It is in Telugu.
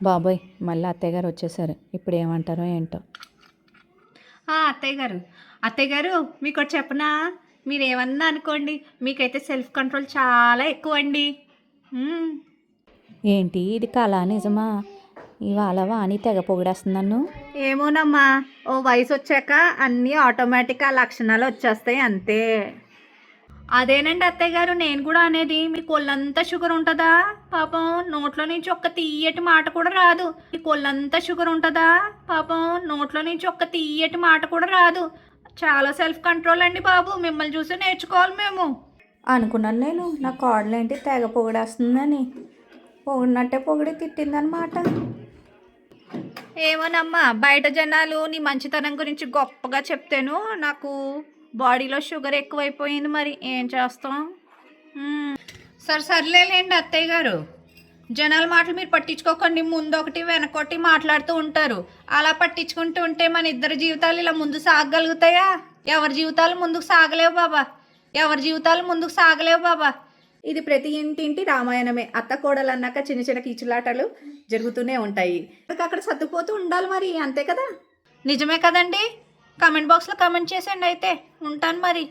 బాబోయ్ మళ్ళీ అత్తయ్య గారు వచ్చేసారు. ఇప్పుడు ఏమంటారో ఏంటో. అత్తయ్య గారు మీకు ఒకటి చెప్పనా? మీరు ఏమన్నా అనుకోండి, మీకైతే సెల్ఫ్ కంట్రోల్ చాలా ఎక్కువ అండి. ఏంటి ఇది కళ నిజమా? ఇవాళ వాణి తెగ పొగిడేస్తుంది నన్ను. ఏమోనమ్మా, ఓ వయసు వచ్చాక అన్నీ ఆటోమేటిక్ ఆ లక్షణాలు వచ్చేస్తాయి అంతే. అదేనండి అత్తయ్య గారు నేను కూడా అనేది. మీకు ఒళ్ళంతా షుగర్ ఉంటుందా? పాపం నోట్లో నుంచి ఒక్క తీయటి మాట కూడా రాదు. మీకు ఒళ్ళంతా షుగర్ ఉంటుందా? పాపం నోట్లో నుంచి ఒక్క తీయటి మాట కూడా రాదు. చాలా సెల్ఫ్ కంట్రోల్ అండి బాబు. మిమ్మల్ని చూసి నేర్చుకోవాలి మేము. అనుకున్నాను నేను నా కోడలేంటి తెగ పొగిడేస్తుందని. పొగిడినట్టే పొగిడి తిట్టిందనమాట. ఏమోనమ్మా, బయట జనాలు నీ మంచితనం గురించి గొప్పగా చెప్తేను నాకు బాడీలో షుగర్ ఎక్కువైపోయింది. మరి ఏం చేస్తాం? సర్లేండి అత్తయ్య గారు, జనాల మాటలు మీరు పట్టించుకోకండి. ముందొకటి వెనకొకటి మాట్లాడుతూ ఉంటారు. అలా పట్టించుకుంటూ ఉంటే మన ఇద్దరి జీవితాలు ఇలా ముందు సాగగలుగుతాయా? ఎవరి జీవితాలు ముందుకు సాగలేవు బాబా. ఇది ప్రతి ఇంటింటి రామాయణమే. అత్త కోడలు అన్నాక చిన్న చిన్న కీచులాటలు జరుగుతూనే ఉంటాయి. అక్కడ సర్దుకుపోతూ ఉండాలి మరి, అంతే కదా? నిజమే కదండి. కామెంట్ బాక్స్లో కామెంట్ చేసేయండి. అయితే ఉంటాను మరి.